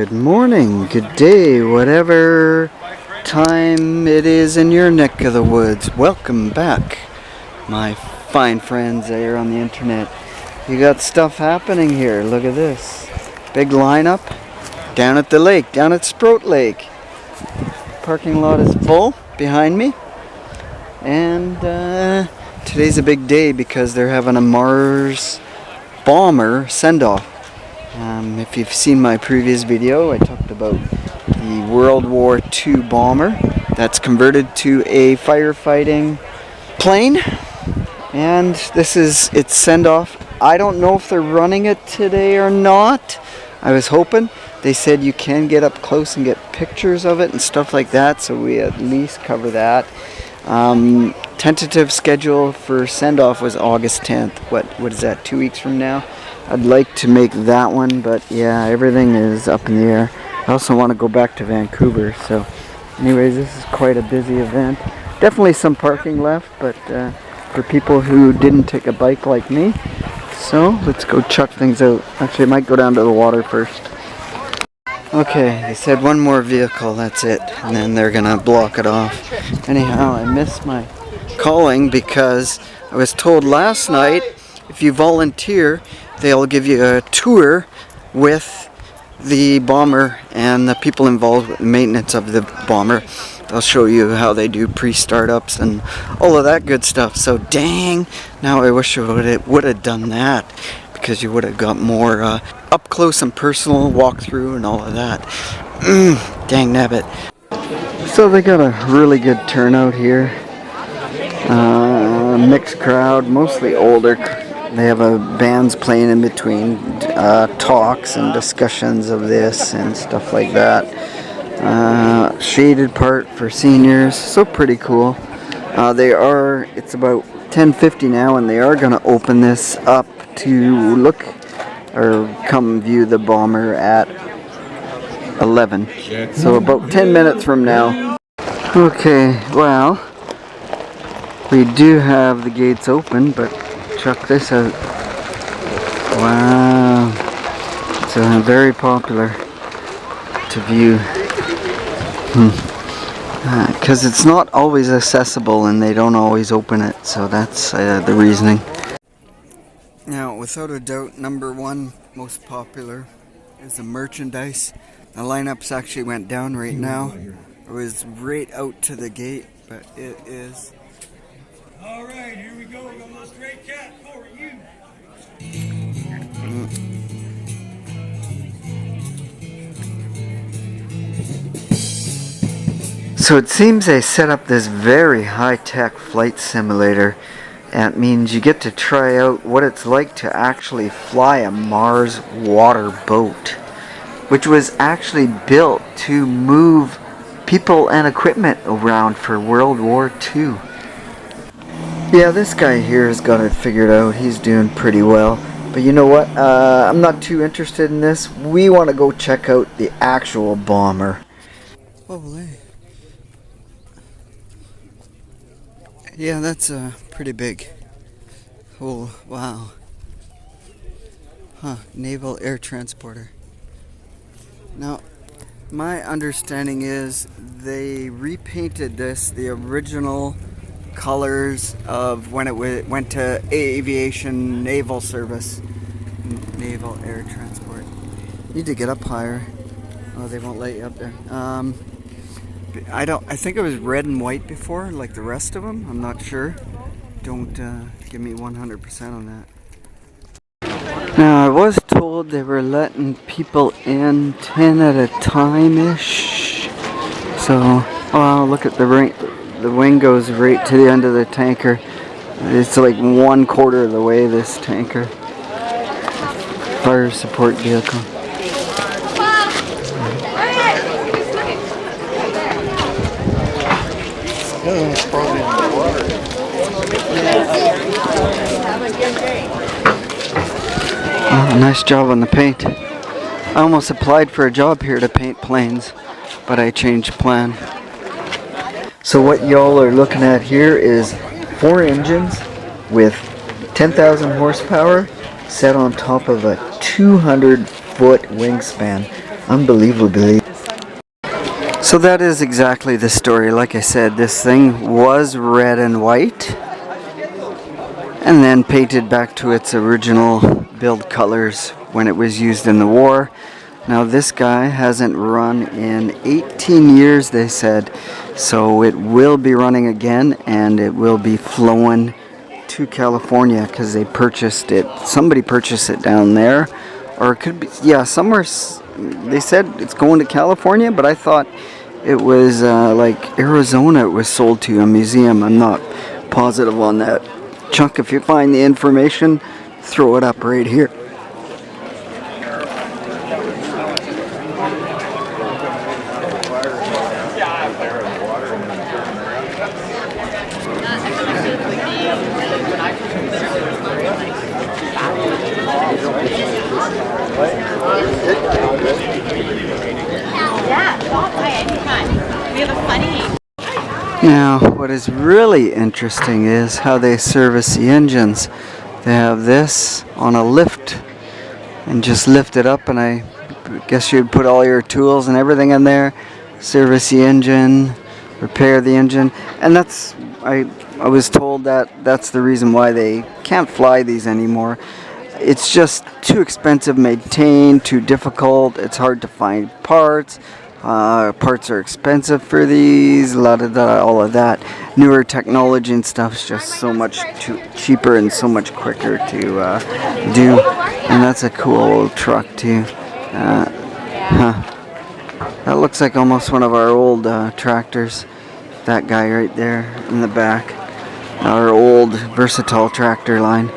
Good morning, good day, whatever time it is in your neck of the woods. Welcome back, my fine friends there on the internet. You got stuff happening here. Look at this. Big lineup down at the lake, down at Sprout Lake. Parking lot is full behind me. And today's a big day because they're having a Mars bomber send-off. If you've seen my previous video, I talked about the World War II bomber that's converted to a firefighting plane, and this is its send-off. I don't know if they're running it today or not. I was hoping. They said you can get up close and get pictures of it and stuff like that, so we at least cover that. Tentative schedule for send-off was August 10th. What is that, 2 weeks from now? I'd like to make that one, but yeah, everything is up in the air. I also want to go back to Vancouver, so anyways, this is quite a busy event. Definitely some parking left, but for people who didn't take a bike like me. So let's go check things out. Actually, I might go down to the water first. Okay, they said one more vehicle, that's it, and then they're gonna block it off. Anyhow, I missed my calling because I was told last night if you volunteer, they'll give you a tour with the bomber and the people involved with the maintenance of the bomber. They'll show you how they do pre-startups and all of that good stuff. So dang, now I wish I would have done that, because you would have got more up close and personal walkthrough and all of that. Dang nabbit. So they got a really good turnout here. Mixed crowd, mostly older. They have bands playing in between talks and discussions of this and stuff like that. Shaded part for seniors, so pretty cool. It's about 10:50 now, and they are going to open this up to look or come view the bomber at 11. So about 10 minutes from now. Okay, well, we do have the gates open, but check this out. Wow. It's very popular to view. Because it's not always accessible and they don't always open it, so that's the reasoning. Now, without a doubt, number one most popular is the merchandise. The lineups actually went down right now. It was right out to the gate, but it is. Alright, here we go. We got a little stray cat for you. So it seems they set up this very high-tech flight simulator. That means you get to try out what it's like to actually fly a Mars water boat, which was actually built to move people and equipment around for World War II. Yeah, this guy here has got it figured out. He's doing pretty well. But you know what? I'm not too interested in this. We want to go check out the actual bomber. Holy. Yeah, that's pretty big. Oh, wow. Huh, Naval Air Transporter. Now, my understanding is they repainted this, the original colors of when it went to aviation naval service. Naval Air Transport. Need to get up higher. Oh, they won't let you up there. I think it was red and white before, like the rest of them. I'm not sure. Don't give me 100% on that. Now, I was told they were letting people in 10 at a time-ish. So, oh, look at the ring. The wing goes right to the end of the tanker. It's like 1/4 of the way, this tanker. Fire support vehicle. It's probably in the water. Oh, nice job on the paint. I almost applied for a job here to paint planes, but I changed plan. So what y'all are looking at here is 4 engines with 10,000 horsepower set on top of a 200-foot wingspan. Unbelievably. So that is exactly the story. Like I said, this thing was red and white and then painted back to its original build colors when it was used in the war. Now this guy hasn't run in 18 years, they said, so it will be running again, and it will be flowing to California because they purchased it. Somebody purchased it down there, or it could be, yeah, somewhere. They said it's going to California, but I thought it was like Arizona it was sold to, a museum. I'm not positive on that. Chuck, if you find the information, throw it up right here. Now, what is really interesting is how they service the engines. They have this on a lift and just lift it up, and I guess you'd put all your tools and everything in there, service the engine, repair the engine, and that's, I was told that that's the reason why they can't fly these anymore. It's just too expensive to maintain, too difficult, it's hard to find parts. Parts are expensive for these, all of that. Newer technology and stuff is just so much cheaper and so much quicker to do. And that's a cool old truck too. That looks like almost one of our old tractors. That guy right there in the back. Our old versatile tractor line.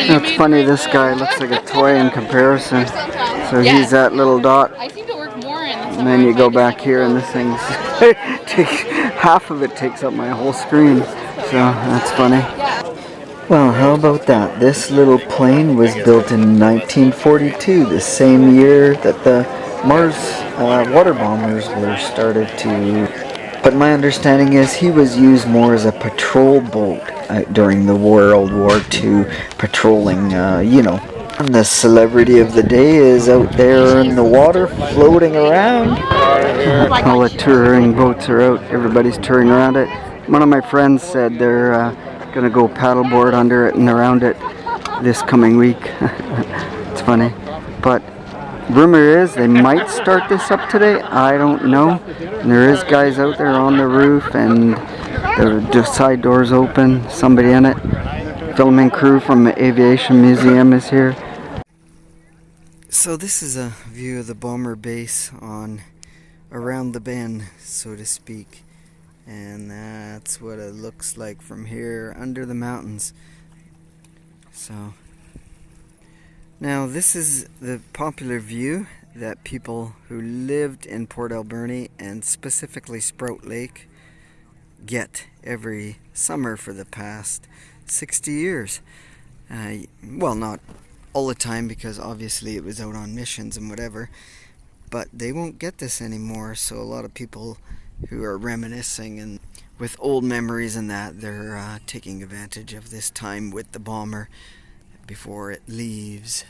It's funny, this guy looks like a toy in comparison. So he's that little dot. And then you go back here and this thing's half of it takes up my whole screen. So that's funny. Well, how about that? This little plane was built in 1942, the same year that the Mars water bombers were started to. But my understanding is he was used more as a patrol boat during the World War II, patrolling, you know. And the celebrity of the day is out there in the water, floating around. All the touring boats are out. Everybody's touring around it. One of my friends said they're gonna go paddleboard under it and around it this coming week. It's funny, but rumor is they might start this up today. I don't know. And there is guys out there on the roof, and the side doors open. Somebody in it. Filming crew from the Aviation Museum is here. So this is a view of the bomber base on around the bend, so to speak. And that's what it looks like from here under the mountains. So now this is the popular view that people who lived in Port Alberni and specifically Sprout Lake get every summer for the past 60 years. Well, not all the time, because obviously it was out on missions and whatever, but they won't get this anymore. So a lot of people who are reminiscing and with old memories and that, they're taking advantage of this time with the bomber before it leaves.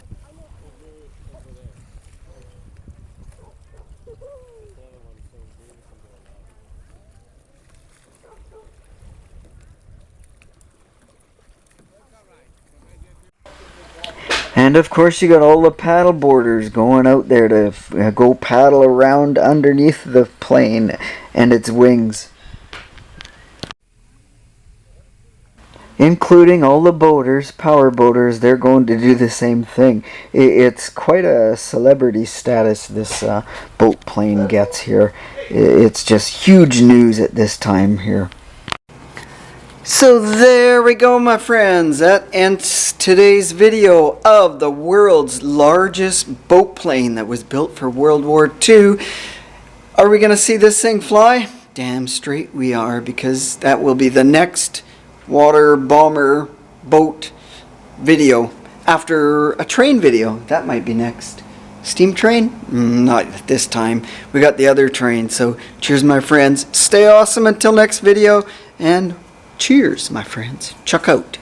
And of course you got all the paddle boarders going out there to go paddle around underneath the plane and its wings. Including all the boaters, power boaters, they're going to do the same thing. It's quite a celebrity status this boat plane gets here. It's just huge news at this time here. So there we go, my friends. That ends today's video of the world's largest boat plane that was built for World War II. Are we going to see this thing fly? Damn straight we are, because that will be the next water bomber boat video after a train video. That might be next. Steam train? Not this time. We got the other train. So cheers, my friends. Stay awesome until next video, and cheers, my friends. Chuck out.